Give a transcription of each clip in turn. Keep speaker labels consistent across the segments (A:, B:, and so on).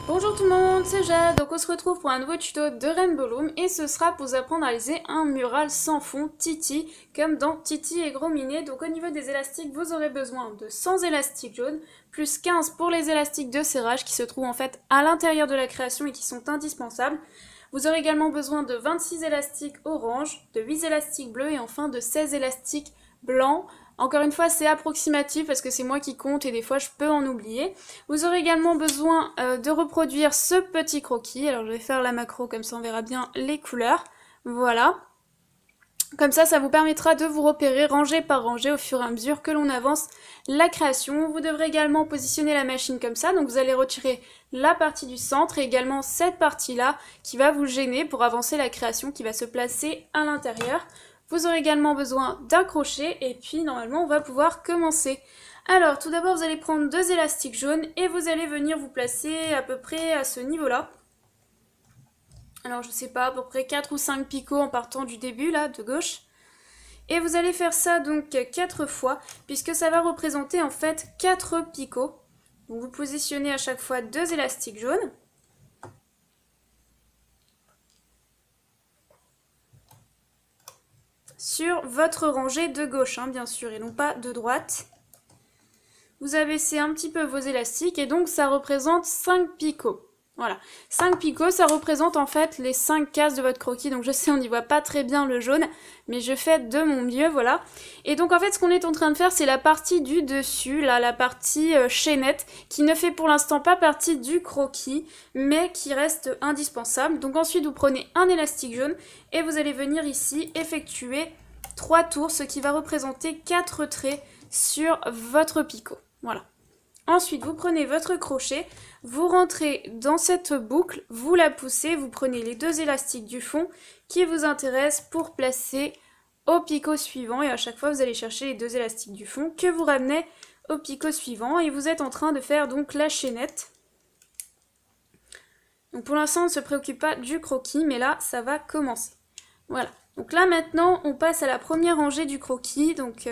A: Bonjour tout le monde, c'est Jade, donc on se retrouve pour un nouveau tuto de Rainbow Loom et ce sera pour vous apprendre à réaliser un mural sans fond Titi, comme dans Titi et Gros Minet. Donc au niveau des élastiques, vous aurez besoin de 100 élastiques jaunes, plus 15 pour les élastiques de serrage qui se trouvent en fait à l'intérieur de la création et qui sont indispensables. Vous aurez également besoin de 26 élastiques orange, de 8 élastiques bleus et enfin de 16 élastiques blancs. Encore une fois, c'est approximatif parce que c'est moi qui compte et des fois je peux en oublier. Vous aurez également besoin de reproduire ce petit croquis. Alors je vais faire la macro comme ça on verra bien les couleurs. Voilà. Comme ça vous permettra de vous repérer rangée par rangée au fur et à mesure que l'on avance la création. Vous devrez également positionner la machine comme ça. Donc vous allez retirer la partie du centre et également cette partie-là qui va vous gêner pour avancer la création qui va se placer à l'intérieur. Vous aurez également besoin d'un crochet et puis normalement on va pouvoir commencer. Alors tout d'abord vous allez prendre 2 élastiques jaunes et vous allez venir vous placer à peu près à ce niveau-là. Alors je sais pas, à peu près 4 ou 5 picots en partant du début là, de gauche. Et vous allez faire ça donc 4 fois puisque ça va représenter en fait 4 picots. Donc vous positionnez à chaque fois 2 élastiques jaunes. Sur votre rangée de gauche, hein, bien sûr, et non pas de droite. Vous abaissez un petit peu vos élastiques et donc ça représente 5 picots. Voilà, 5 picots, ça représente en fait les 5 cases de votre croquis. Donc je sais, on n'y voit pas très bien le jaune, mais je fais de mon mieux, voilà. Et donc en fait, ce qu'on est en train de faire, c'est la partie du dessus, là, la partie chaînette, qui ne fait pour l'instant pas partie du croquis, mais qui reste indispensable. Donc ensuite, vous prenez un élastique jaune et vous allez venir ici effectuer 3 tours, ce qui va représenter 4 traits sur votre picot. Voilà. Ensuite, vous prenez votre crochet, vous rentrez dans cette boucle, vous la poussez, vous prenez les 2 élastiques du fond qui vous intéressent pour placer au picot suivant. Et à chaque fois, vous allez chercher les 2 élastiques du fond que vous ramenez au picot suivant. Et vous êtes en train de faire donc la chaînette. Donc pour l'instant, on ne se préoccupe pas du croquis, mais là, ça va commencer. Voilà. Donc là maintenant on passe à la première rangée du croquis, donc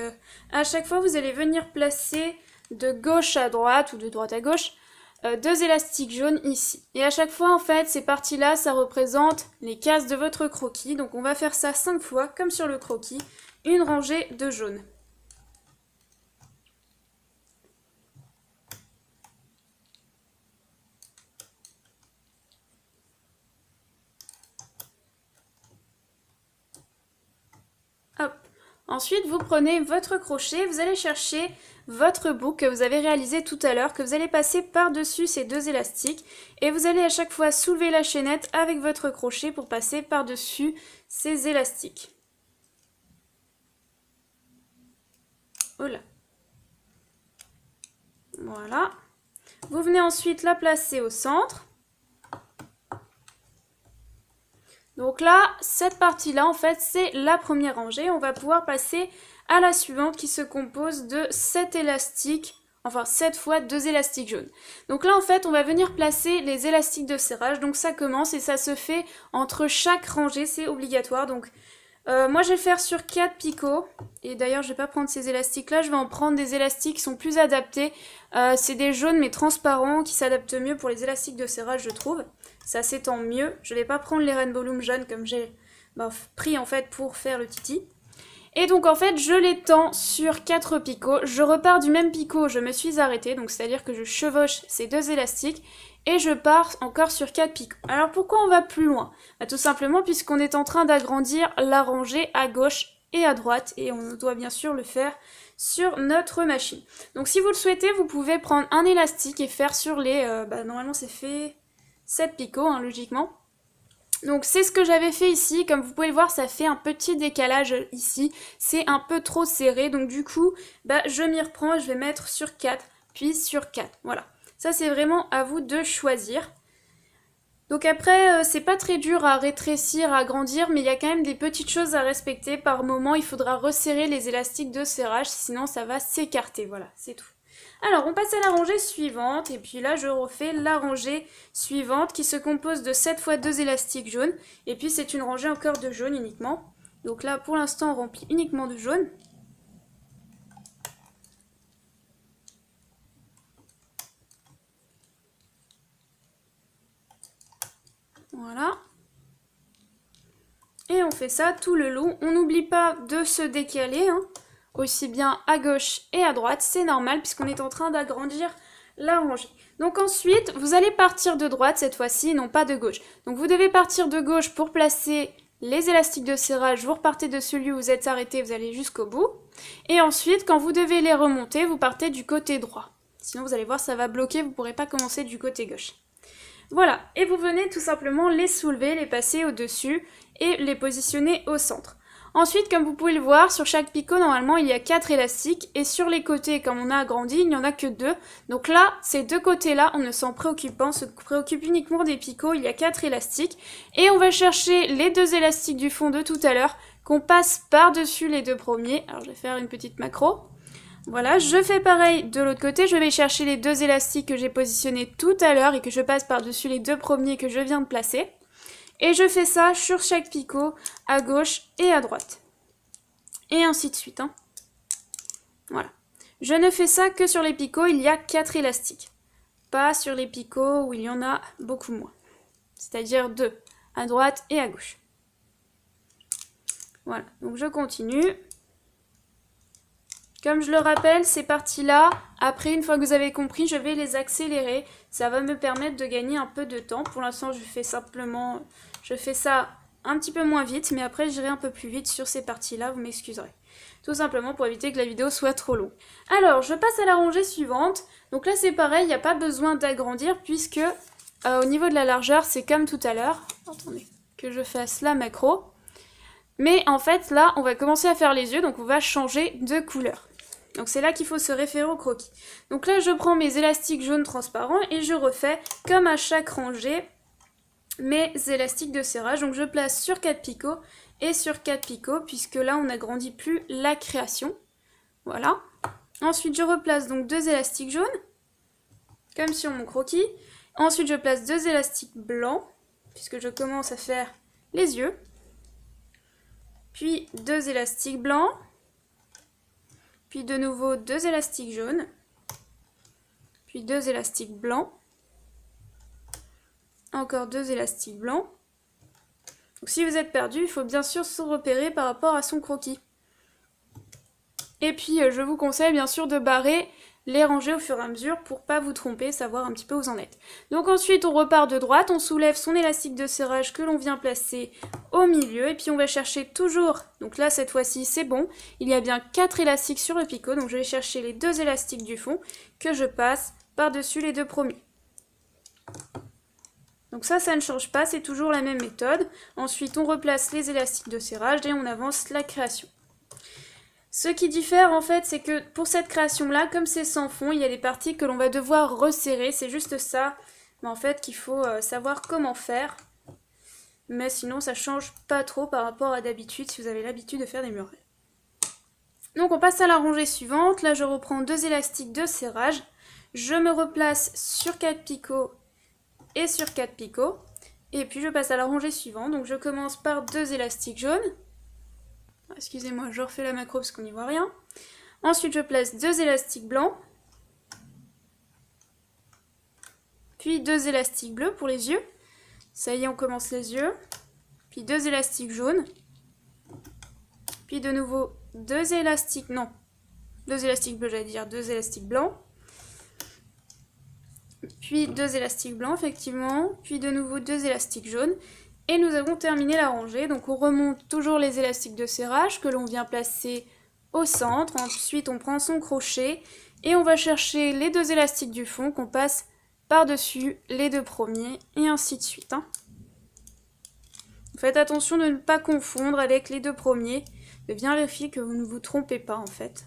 A: à chaque fois vous allez venir placer de gauche à droite ou de droite à gauche 2 élastiques jaunes ici. Et à chaque fois en fait ces parties là ça représente les cases de votre croquis, donc on va faire ça 5 fois comme sur le croquis, une rangée de jaunes. Hop. Ensuite, vous prenez votre crochet, vous allez chercher votre boucle que vous avez réalisé tout à l'heure, que vous allez passer par-dessus ces 2 élastiques, et vous allez à chaque fois soulever la chaînette avec votre crochet pour passer par-dessus ces élastiques. Voilà. Voilà. Vous venez ensuite la placer au centre. Donc là, cette partie-là, en fait, c'est la première rangée. On va pouvoir passer à la suivante qui se compose de 7 élastiques, enfin 7 fois 2 élastiques jaunes. Donc là, en fait, on va venir placer les élastiques de serrage. Donc ça commence et ça se fait entre chaque rangée, c'est obligatoire. Donc moi, je vais le faire sur 4 picots. Et d'ailleurs, je vais pas prendre ces élastiques-là, je vais en prendre des élastiques qui sont plus adaptés. C'est des jaunes mais transparents qui s'adaptent mieux pour les élastiques de serrage, je trouve. Ça s'étend mieux. Je vais pas prendre les Rainbow Loom jaunes comme j'ai pris en fait pour faire le titi. Et donc en fait, je l'étends sur 4 picots. Je repars du même picot, je me suis arrêtée. Donc c'est-à-dire que je chevauche ces 2 élastiques. Et je pars encore sur 4 picots. Alors pourquoi on va plus loin? Tout simplement puisqu'on est en train d'agrandir la rangée à gauche et à droite. Et on doit bien sûr le faire sur notre machine. Donc si vous le souhaitez, vous pouvez prendre un élastique et faire sur les... normalement c'est fait 7 picots, hein, logiquement. Donc c'est ce que j'avais fait ici, comme vous pouvez le voir ça fait un petit décalage ici, c'est un peu trop serré, donc du coup je m'y reprends, je vais mettre sur 4, puis sur 4, voilà. Ça c'est vraiment à vous de choisir. Donc après c'est pas très dur à rétrécir, à agrandir, mais il y a quand même des petites choses à respecter. Par moment il faudra resserrer les élastiques de serrage, sinon ça va s'écarter, voilà, c'est tout. Alors, on passe à la rangée suivante, et puis là, je refais la rangée suivante qui se compose de 7 fois 2 élastiques jaunes, et puis c'est une rangée encore de jaune uniquement. Donc là, pour l'instant, on remplit uniquement de jaune. Voilà. Et on fait ça tout le long. On n'oublie pas de se décaler, hein, aussi bien à gauche et à droite. C'est normal puisqu'on est en train d'agrandir la rangée. Donc ensuite, vous allez partir de droite cette fois-ci, non pas de gauche. Donc vous devez partir de gauche pour placer les élastiques de serrage. Vous repartez de celui où vous êtes arrêté, vous allez jusqu'au bout. Et ensuite, quand vous devez les remonter, vous partez du côté droit. Sinon, vous allez voir, ça va bloquer, vous ne pourrez pas commencer du côté gauche. Voilà, et vous venez tout simplement les soulever, les passer au-dessus et les positionner au centre. Ensuite, comme vous pouvez le voir, sur chaque picot, normalement, il y a 4 élastiques. Et sur les côtés, comme on a agrandi, il n'y en a que 2. Donc là, ces deux côtés-là, on ne s'en préoccupe pas. On se préoccupe uniquement des picots. Il y a 4 élastiques. Et on va chercher les 2 élastiques du fond de tout à l'heure, qu'on passe par-dessus les 2 premiers. Alors, je vais faire une petite macro. Voilà, je fais pareil de l'autre côté. Je vais chercher les 2 élastiques que j'ai positionnés tout à l'heure et que je passe par-dessus les 2 premiers que je viens de placer. Et je fais ça sur chaque picot, à gauche et à droite. Et ainsi de suite. Hein. Voilà. Je ne fais ça que sur les picots, il y a 4 élastiques. Pas sur les picots où il y en a beaucoup moins. C'est-à-dire 2, à droite et à gauche. Voilà, donc je continue. Comme je le rappelle, ces parties-là, après, une fois que vous avez compris, je vais les accélérer. Ça va me permettre de gagner un peu de temps. Pour l'instant, je fais ça un petit peu moins vite, mais après, j'irai un peu plus vite sur ces parties-là, vous m'excuserez. Tout simplement pour éviter que la vidéo soit trop longue. Alors, je passe à la rangée suivante. Donc là, c'est pareil, il n'y a pas besoin d'agrandir, puisque au niveau de la largeur, c'est comme tout à l'heure. Attendez, que je fasse la macro. Mais en fait, là, on va commencer à faire les yeux, donc on va changer de couleur. Donc c'est là qu'il faut se référer au croquis. Donc là, je prends mes élastiques jaunes transparents et je refais, comme à chaque rangée, mes élastiques de serrage. Donc je place sur 4 picots et sur 4 picots, puisque là, on n'agrandit plus la création. Voilà. Ensuite, je replace donc 2 élastiques jaunes, comme sur mon croquis. Ensuite, je place 2 élastiques blancs, puisque je commence à faire les yeux. Puis 2 élastiques blancs. Puis de nouveau 2 élastiques jaunes, puis 2 élastiques blancs, encore 2 élastiques blancs. Donc si vous êtes perdu, il faut bien sûr se repérer par rapport à son croquis. Et puis je vous conseille bien sûr de barrer les rangées au fur et à mesure pour pas vous tromper, savoir un petit peu où vous en êtes. Donc ensuite on repart de droite, on soulève son élastique de serrage que l'on vient placer au milieu et puis on va chercher toujours, donc là cette fois-ci c'est bon, il y a bien 4 élastiques sur le picot, donc je vais chercher les 2 élastiques du fond que je passe par-dessus les 2 premiers. Donc ça ne change pas, c'est toujours la même méthode. Ensuite on replace les élastiques de serrage et on avance la création. Ce qui diffère en fait, c'est que pour cette création-là, comme c'est sans fond, il y a des parties que l'on va devoir resserrer. C'est juste ça, mais en fait, qu'il faut savoir comment faire. Mais sinon, ça change pas trop par rapport à d'habitude, si vous avez l'habitude de faire des murets. Donc on passe à la rangée suivante. Là, je reprends 2 élastiques de serrage. Je me replace sur 4 picots et sur 4 picots. Et puis je passe à la rangée suivante. Donc je commence par 2 élastiques jaunes. Excusez-moi, je refais la macro parce qu'on n'y voit rien. Ensuite, je place 2 élastiques blancs. Puis 2 élastiques bleus pour les yeux. Ça y est, on commence les yeux. Puis 2 élastiques jaunes. Puis de nouveau 2 élastiques... Non, 2 élastiques bleus, j'allais dire 2 élastiques blancs. Puis 2 élastiques blancs, effectivement. Puis de nouveau 2 élastiques jaunes. Et nous avons terminé la rangée, donc on remonte toujours les élastiques de serrage que l'on vient placer au centre. Ensuite on prend son crochet et on va chercher les 2 élastiques du fond qu'on passe par-dessus les 2 premiers et ainsi de suite. Hein. Faites attention de ne pas confondre avec les 2 premiers, de bien vérifier que vous ne vous trompez pas en fait.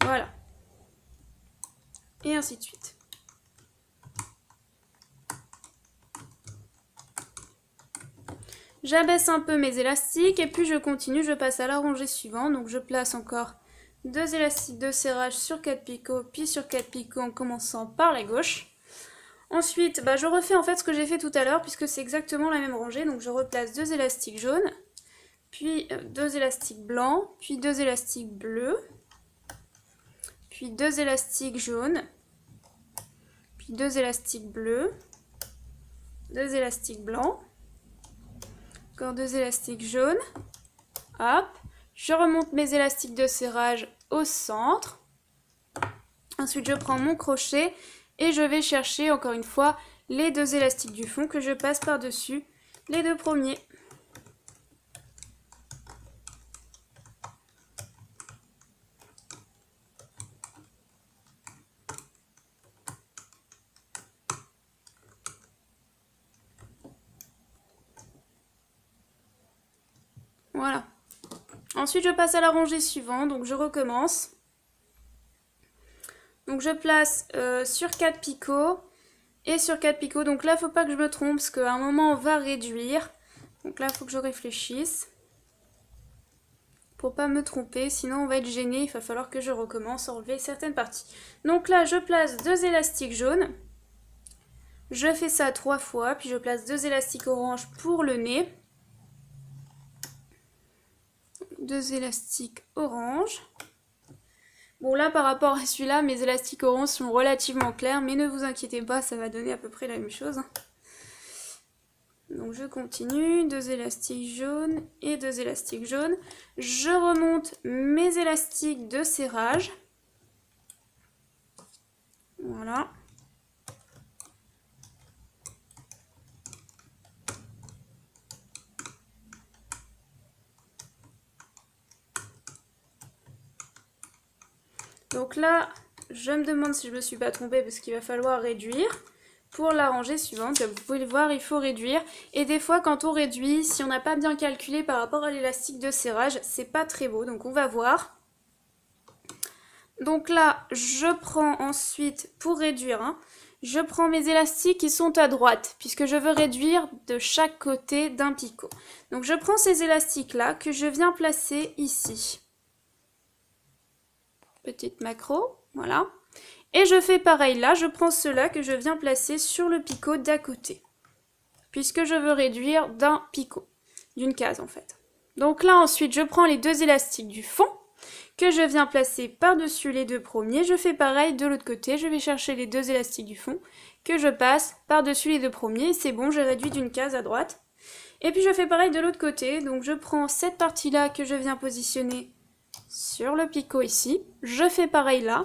A: Voilà. Et ainsi de suite. J'abaisse un peu mes élastiques et puis je continue, je passe à la rangée suivante. Donc je place encore 2 élastiques de serrage sur 4 picots, puis sur 4 picots en commençant par la gauche. Ensuite, je refais en fait ce que j'ai fait tout à l'heure puisque c'est exactement la même rangée. Donc je replace 2 élastiques jaunes, puis 2 élastiques blancs, puis 2 élastiques bleus, puis 2 élastiques jaunes, puis 2 élastiques bleus, 2 élastiques blancs. Encore 2 élastiques jaunes. Hop. Je remonte mes élastiques de serrage au centre. Ensuite, je prends mon crochet et je vais chercher encore une fois les 2 élastiques du fond que je passe par-dessus les 2 premiers. Voilà. Ensuite, je passe à la rangée suivante, donc je recommence. Donc je place sur 4 picots et sur 4 picots. Donc là, il ne faut pas que je me trompe parce qu'à un moment, on va réduire. Donc là, il faut que je réfléchisse pour pas me tromper, sinon on va être gêné. Il va falloir que je recommence à enlever certaines parties. Donc là, je place 2 élastiques jaunes. Je fais ça 3 fois, puis je place 2 élastiques orange pour le nez. 2 élastiques orange. Bon là par rapport à celui-là, mes élastiques orange sont relativement clairs, mais ne vous inquiétez pas, ça va donner à peu près la même chose. Donc je continue, 2 élastiques jaunes et 2 élastiques jaunes. Je remonte mes élastiques de serrage. Voilà. Donc là, je me demande si je me suis pas trompée parce qu'il va falloir réduire. Pour la rangée suivante, comme vous pouvez le voir, il faut réduire. Et des fois, quand on réduit, si on n'a pas bien calculé par rapport à l'élastique de serrage, c'est pas très beau. Donc on va voir. Donc là, je prends ensuite, pour réduire, je prends mes élastiques qui sont à droite, puisque je veux réduire de chaque côté d'un picot. Donc je prends ces élastiques-là que je viens placer ici. Petite macro, voilà. Et je fais pareil là, je prends ceux-là que je viens placer sur le picot d'à côté. Puisque je veux réduire d'un picot, d'une case en fait. Donc là ensuite, je prends les 2 élastiques du fond que je viens placer par-dessus les 2 premiers. Je fais pareil de l'autre côté, je vais chercher les 2 élastiques du fond que je passe par-dessus les 2 premiers. C'est bon, j'ai réduit d'une case à droite. Et puis je fais pareil de l'autre côté, donc je prends cette partie-là que je viens positionner sur le picot ici. Je fais pareil là,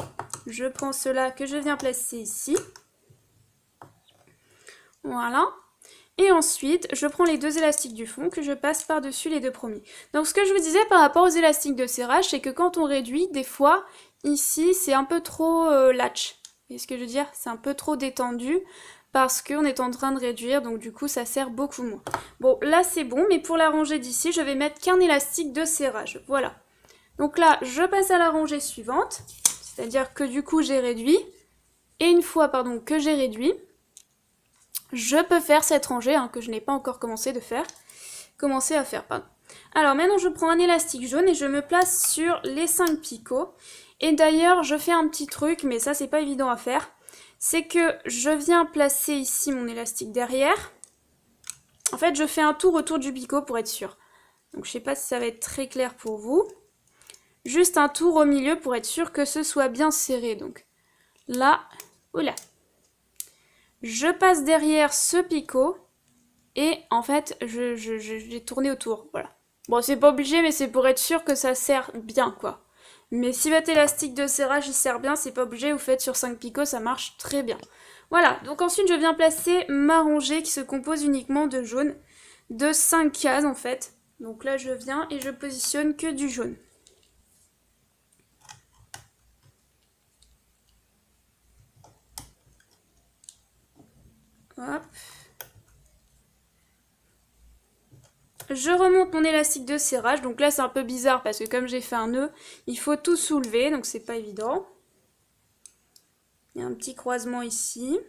A: je prends ceux-là que je viens placer ici. Voilà. Et ensuite, je prends les 2 élastiques du fond que je passe par-dessus les 2 premiers. Donc ce que je vous disais par rapport aux élastiques de serrage, c'est que quand on réduit, des fois, ici, c'est un peu trop latch. Vous voyez ce que je veux dire? C'est un peu trop détendu parce qu'on est en train de réduire, donc du coup, ça sert beaucoup moins. Bon, là, c'est bon, mais pour la rangée d'ici, je vais mettre qu'un élastique de serrage. Voilà. Donc là, je passe à la rangée suivante, c'est-à-dire que du coup, j'ai réduit. Et une fois, pardon, que j'ai réduit, je peux faire cette rangée que je n'ai pas encore commencé à faire. Alors maintenant je prends un élastique jaune et je me place sur les 5 picots. Et d'ailleurs je fais un petit truc, mais ça c'est pas évident à faire. C'est que je viens placer ici mon élastique derrière. En fait je fais un tour autour du picot pour être sûr. Donc je sais pas si ça va être très clair pour vous. Juste un tour au milieu pour être sûr que ce soit bien serré. Donc là, oula. Je passe derrière ce picot et en fait, j'ai tourné autour, voilà. Bon, c'est pas obligé, mais c'est pour être sûr que ça sert bien, quoi. Mais si votre élastique de serrage, il sert bien, c'est pas obligé, vous faites sur 5 picots, ça marche très bien. Voilà, donc ensuite, je viens placer ma rangée qui se compose uniquement de jaune, de 5 cases, en fait. Donc là, je viens et je positionne que du jaune. Hop. Je remonte mon élastique de serrage, donc là c'est un peu bizarre parce que comme j'ai fait un nœud, il faut tout soulever, donc c'est pas évident. Il y a un petit croisement ici.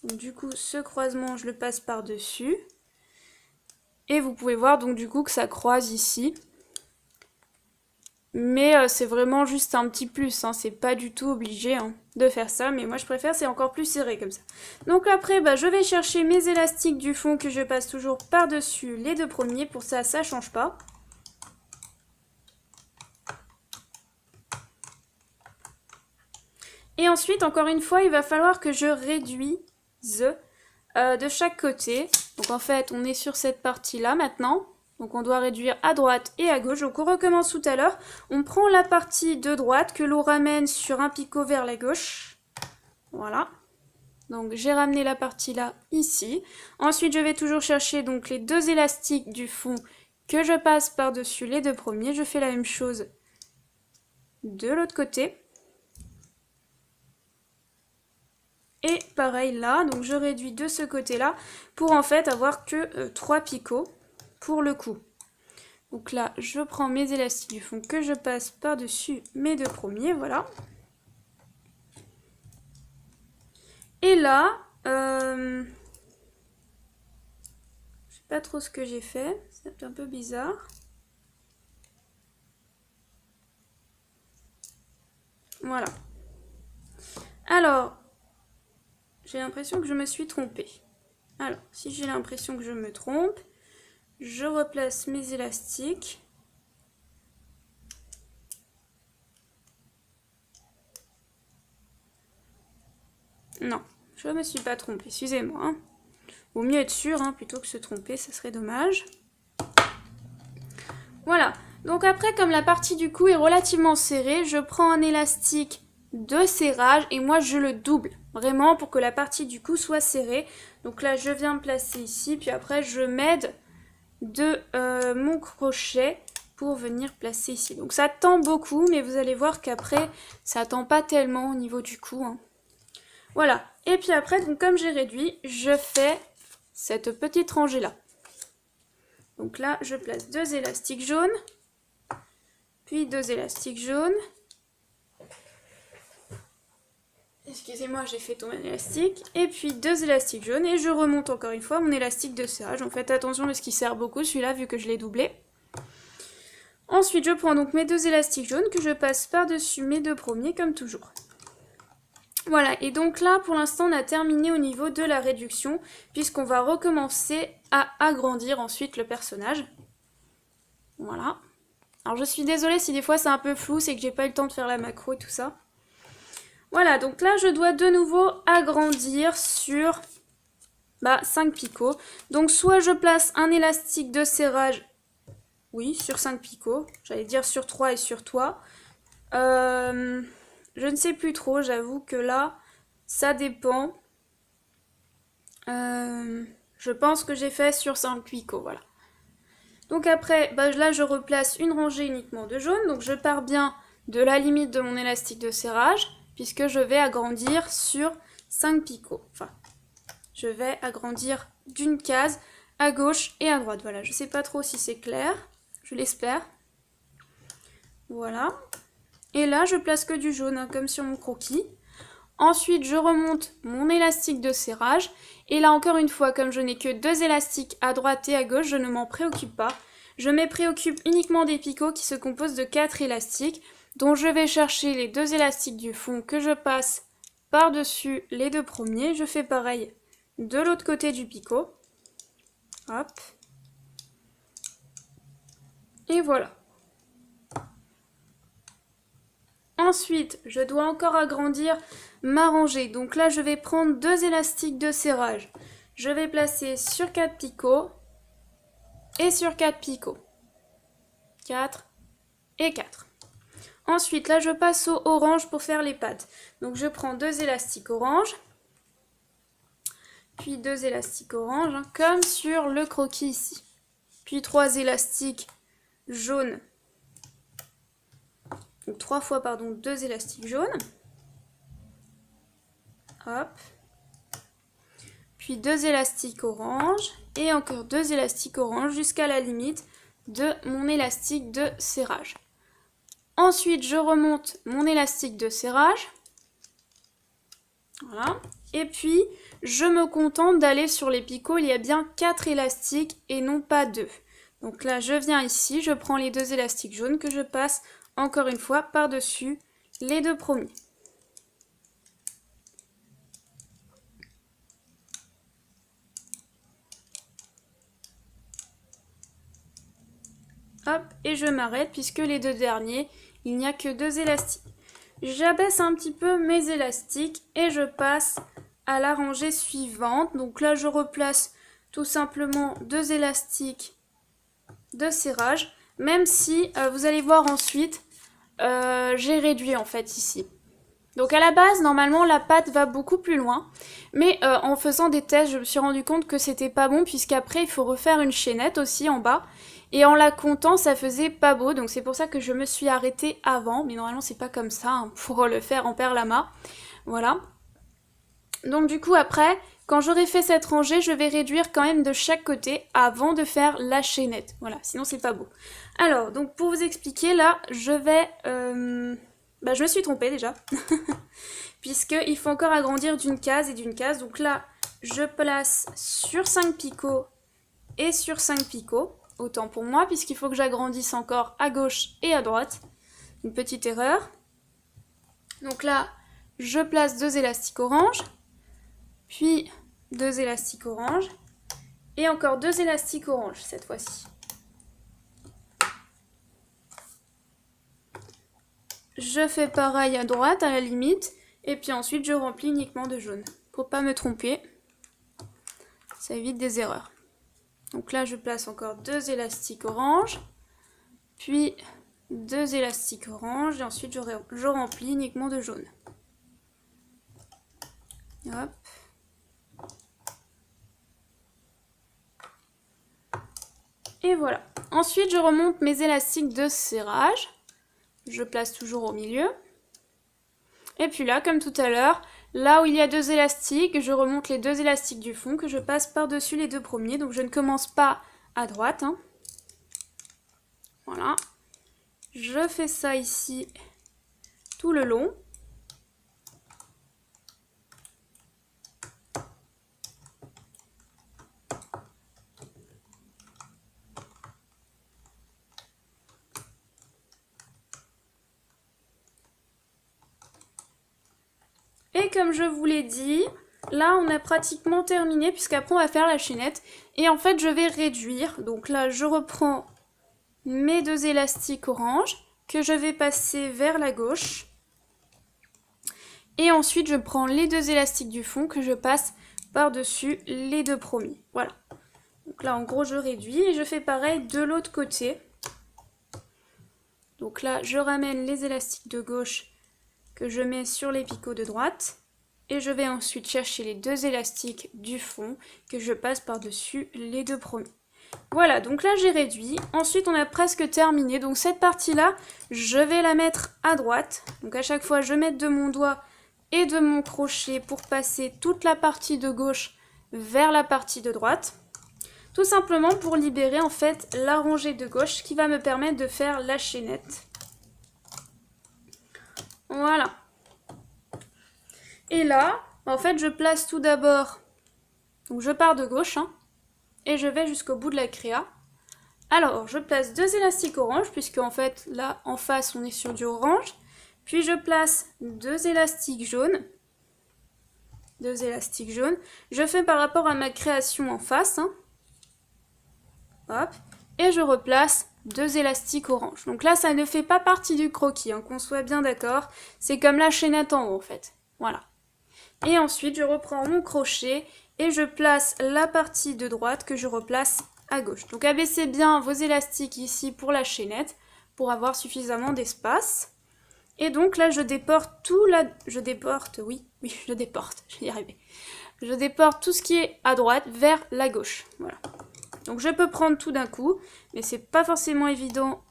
A: Donc, du coup, ce croisement, je le passe par-dessus. Et vous pouvez voir donc du coup que ça croise ici. Mais c'est vraiment juste un petit plus, c'est pas du tout obligé de faire ça, mais moi je préfère, c'est encore plus serré comme ça. Donc après, je vais chercher mes élastiques du fond que je passe toujours par-dessus les 2 premiers, pour ça, ça change pas. Et ensuite, encore une fois, il va falloir que je réduise de chaque côté. Donc en fait, on est sur cette partie-là maintenant. Donc on doit réduire à droite et à gauche. Donc on recommence tout à l'heure. On prend la partie de droite que l'on ramène sur un picot vers la gauche. Voilà. Donc j'ai ramené la partie là ici. Ensuite je vais toujours chercher donc les deux élastiques du fond que je passe par-dessus les deux premiers. Je fais la même chose de l'autre côté. Et pareil là, donc je réduis de ce côté-là pour en fait avoir que 3 picots pour le coup. Donc là, je prends mes élastiques du fond que je passe par-dessus mes deux premiers, voilà. Et là, je sais pas trop ce que j'ai fait, c'est un peu bizarre. Voilà. Alors, j'ai l'impression que je me suis trompée. Alors, si j'ai l'impression que je me trompe, je replace mes élastiques. Non, je me suis pas trompée, excusez-moi. Hein. Vaut mieux être sûr hein, plutôt que se tromper, ça serait dommage. Voilà, donc après comme la partie du cou est relativement serrée, je prends un élastique de serrage et moi je le double. Vraiment pour que la partie du cou soit serrée. Donc là je viens me placer ici, puis après je m'aide de mon crochet pour venir placer ici. Donc ça tend beaucoup, mais vous allez voir qu'après ça tend pas tellement au niveau du cou. Hein. Voilà, et puis après, donc comme j'ai réduit, je fais cette petite rangée là. Donc là, je place deux élastiques jaunes, puis deux élastiques jaunes. Excusez-moi, j'ai fait tomber un élastique. Et puis deux élastiques jaunes, et je remonte encore une fois mon élastique de serrage. Donc faites attention parce qu'il serre beaucoup celui-là, vu que je l'ai doublé. Ensuite, je prends donc mes deux élastiques jaunes que je passe par-dessus mes deux premiers, comme toujours. Voilà, et donc là, pour l'instant, on a terminé au niveau de la réduction, puisqu'on va recommencer à agrandir ensuite le personnage. Voilà. Alors, je suis désolée si des fois c'est un peu flou, c'est que j'ai pas eu le temps de faire la macro et tout ça. Voilà, donc là, je dois de nouveau agrandir sur 5 picots. Donc, soit je place un élastique de serrage, oui, sur 5 picots. J'allais dire sur 3 et sur toi. Je ne sais plus trop, j'avoue que là, ça dépend. Je pense que j'ai fait sur 5 picots, voilà. Donc après, là, je replace une rangée uniquement de jaune. Donc je pars bien de la limite de mon élastique de serrage, puisque je vais agrandir sur 5 picots. Enfin, je vais agrandir d'une case à gauche et à droite. Voilà, je ne sais pas trop si c'est clair, je l'espère. Voilà. Et là, je place que du jaune, hein, comme sur mon croquis. Ensuite, je remonte mon élastique de serrage. Et là, encore une fois, comme je n'ai que deux élastiques à droite et à gauche, je ne m'en préoccupe pas. Je me préoccupe uniquement des picots qui se composent de 4 élastiques, dont je vais chercher les deux élastiques du fond que je passe par-dessus les deux premiers. Je fais pareil de l'autre côté du picot. Hop. Et voilà. Ensuite, je dois encore agrandir ma rangée. Donc là, je vais prendre deux élastiques de serrage. Je vais placer sur 4 picots et sur 4 picots. 4 et 4. Ensuite, là, je passe au orange pour faire les pattes. Donc, je prends deux élastiques orange, puis deux élastiques orange, hein, comme sur le croquis ici. Puis 3 élastiques jaunes. Donc 3 fois, pardon, 2 élastiques jaunes. Hop. Puis 2 élastiques orange. Et encore 2 élastiques orange jusqu'à la limite de mon élastique de serrage. Ensuite, je remonte mon élastique de serrage. Voilà. Et puis, je me contente d'aller sur les picots. Il y a bien 4 élastiques et non pas 2. Donc là, je viens ici, je prends les deux élastiques jaunes que je passe encore une fois par-dessus les deux premiers. Hop, et je m'arrête puisque les deux derniers, il n'y a que deux élastiques. J'abaisse un petit peu mes élastiques et je passe à la rangée suivante. Donc là, je replace tout simplement 2 élastiques de serrage, même si vous allez voir ensuite, j'ai réduit en fait ici. Donc à la base, normalement, la pâte va beaucoup plus loin, mais en faisant des tests, je me suis rendu compte que c'était pas bon, puisqu'après, il faut refaire une chaînette aussi en bas, et en la comptant, ça faisait pas beau, donc c'est pour ça que je me suis arrêtée avant, mais normalement, c'est pas comme ça, hein, pour le faire en perlama, voilà. Donc du coup, après, quand j'aurai fait cette rangée, je vais réduire quand même de chaque côté avant de faire la chaînette, voilà, sinon c'est pas beau. Alors, donc pour vous expliquer, là, je vais... je me suis trompée déjà, puisqu'il faut encore agrandir d'une case et d'une case. Donc là, je place sur 5 picots et sur 5 picots, autant pour moi, puisqu'il faut que j'agrandisse encore à gauche et à droite. Une petite erreur. Donc là, je place 2 élastiques orange, puis 2 élastiques orange, et encore 2 élastiques orange cette fois-ci. Je fais pareil à droite, à la limite, et puis ensuite je remplis uniquement de jaune. Pour pas me tromper, ça évite des erreurs. Donc là, je place encore 2 élastiques orange, puis 2 élastiques orange, et ensuite je remplis uniquement de jaune. Hop. Et voilà. Ensuite, je remonte mes élastiques de serrage. Je place toujours au milieu. Et puis là, comme tout à l'heure, là où il y a 2 élastiques, je remonte les 2 élastiques du fond que je passe par-dessus les 2 premiers. Donc je ne commence pas à droite, hein. Voilà. Je fais ça ici tout le long. Et comme je vous l'ai dit, là on a pratiquement terminé puisqu'après on va faire la chaînette. Et en fait je vais réduire. Donc là je reprends mes 2 élastiques orange que je vais passer vers la gauche. Et ensuite je prends les 2 élastiques du fond que je passe par-dessus les 2 premiers. Voilà. Donc là en gros je réduis et je fais pareil de l'autre côté. Donc là je ramène les élastiques de gauche que je mets sur les picots de droite. Et je vais ensuite chercher les 2 élastiques du fond que je passe par-dessus les 2 premiers. Voilà, donc là j'ai réduit. Ensuite on a presque terminé. Donc cette partie-là, je vais la mettre à droite. Donc à chaque fois je mets de mon doigt et de mon crochet pour passer toute la partie de gauche vers la partie de droite. Tout simplement pour libérer en fait la rangée de gauche qui va me permettre de faire la chaînette. Voilà. Et là, en fait, je place tout d'abord, donc je pars de gauche, hein, et je vais jusqu'au bout de la créa. Alors, je place 2 élastiques orange, puisque en fait, là, en face, on est sur du orange. Puis je place 2 élastiques jaunes. 2 élastiques jaunes. Je fais par rapport à ma création en face, hein. Hop. Et je replace 2 élastiques orange. Donc là, ça ne fait pas partie du croquis, hein, qu'on soit bien d'accord. C'est comme la chaînette en haut, en fait. Voilà. Et ensuite, je reprends mon crochet et je place la partie de droite que je replace à gauche. Donc abaissez bien vos élastiques ici pour la chaînette, pour avoir suffisamment d'espace. Et donc là, je déporte tout je vais y arriver. Je déporte tout ce qui est à droite vers la gauche. Voilà. Donc je peux prendre tout d'un coup, mais c'est pas forcément évident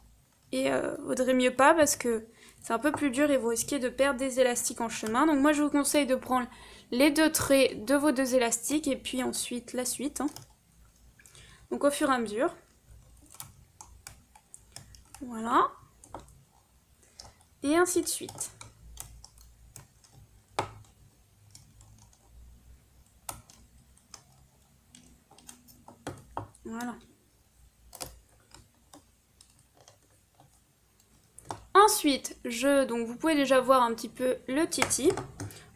A: et vaudrait mieux pas parce que c'est un peu plus dur et vous risquez de perdre des élastiques en chemin. Donc moi je vous conseille de prendre les 2 traits de vos 2 élastiques et puis ensuite la suite, hein. Donc au fur et à mesure. Voilà. Et ainsi de suite. Voilà. Ensuite, donc vous pouvez déjà voir un petit peu le titi.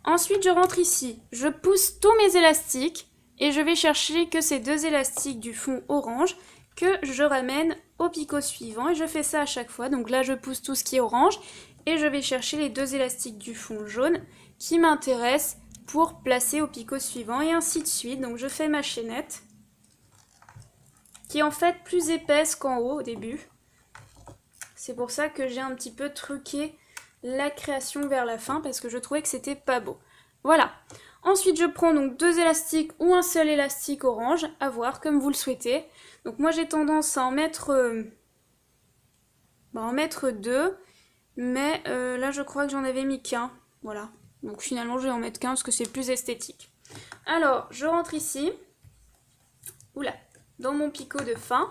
A: Ensuite, je rentre ici, je pousse tous mes élastiques et je vais chercher que ces 2 élastiques du fond orange que je ramène au picot suivant et je fais ça à chaque fois. Donc là, je pousse tout ce qui est orange et je vais chercher les 2 élastiques du fond jaune qui m'intéressent pour placer au picot suivant et ainsi de suite. Donc je fais ma chaînette qui est en fait plus épaisse qu'en haut au début. C'est pour ça que j'ai un petit peu truqué la création vers la fin parce que je trouvais que c'était pas beau. Voilà. Ensuite je prends donc 2 élastiques ou un seul élastique orange, à voir comme vous le souhaitez. Donc moi j'ai tendance à en mettre 2, mais là je crois que j'en avais mis qu'un. Voilà. Donc finalement je vais en mettre qu'un parce que c'est plus esthétique. Alors je rentre ici. Oula. Dans mon picot de fin,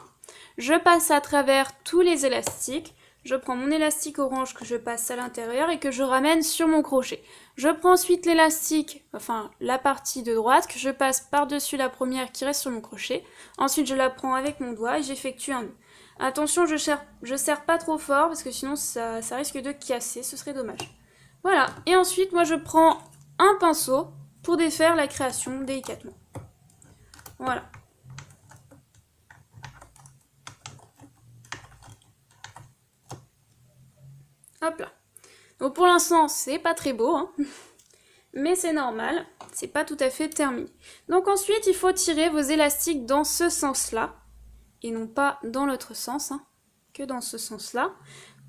A: je passe à travers tous les élastiques, je prends mon élastique orange que je passe à l'intérieur et que je ramène sur mon crochet. Je prends ensuite l'élastique, enfin la partie de droite, que je passe par-dessus la première qui reste sur mon crochet. Ensuite je la prends avec mon doigt et j'effectue un nœud. Attention, je serre pas trop fort parce que sinon ça risque de casser, ce serait dommage. Voilà, et ensuite moi je prends un pinceau pour défaire la création délicatement. Voilà. Hop là. Donc pour l'instant, c'est pas très beau, hein, mais c'est normal, c'est pas tout à fait terminé. Donc ensuite, il faut tirer vos élastiques dans ce sens-là, et non pas dans l'autre sens, hein, que dans ce sens-là,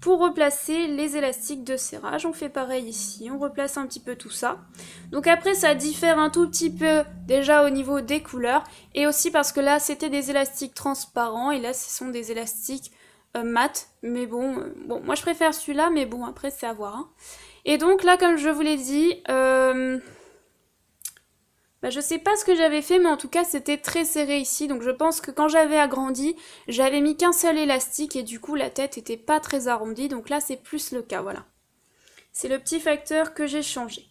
A: pour replacer les élastiques de serrage. On fait pareil ici, on replace un petit peu tout ça. Donc après, ça diffère un tout petit peu déjà au niveau des couleurs, et aussi parce que là, c'était des élastiques transparents, et là, ce sont des élastiques mat, mais bon, moi je préfère celui-là, mais bon, après c'est à voir. Hein. Et donc là, comme je vous l'ai dit, je sais pas ce que j'avais fait, mais en tout cas c'était très serré ici, donc je pense que quand j'avais agrandi, j'avais mis qu'un seul élastique et du coup la tête était pas très arrondie, donc là c'est plus le cas, voilà. C'est le petit facteur que j'ai changé.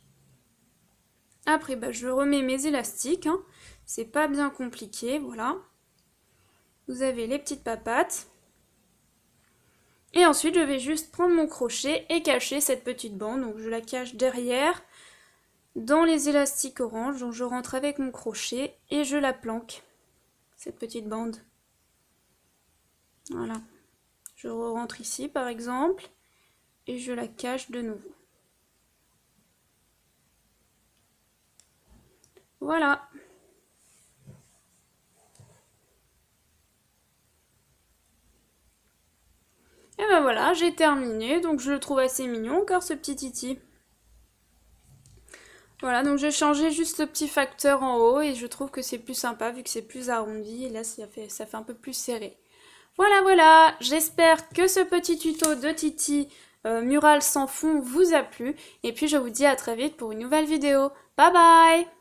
A: Après, je remets mes élastiques, hein. C'est pas bien compliqué, voilà. Vous avez les petites papates. Et ensuite, je vais juste prendre mon crochet et cacher cette petite bande. Donc, je la cache derrière, dans les élastiques orange. Donc, je rentre avec mon crochet et je la planque, cette petite bande. Voilà. Je rentre ici, par exemple, et je la cache de nouveau. Voilà. Et ben voilà, j'ai terminé, donc je le trouve assez mignon encore ce petit titi. Voilà, donc j'ai changé juste le petit facteur en haut et je trouve que c'est plus sympa vu que c'est plus arrondi et là ça fait un peu plus serré. Voilà, j'espère que ce petit tuto de Titi mural sans fond vous a plu et puis je vous dis à très vite pour une nouvelle vidéo. Bye bye!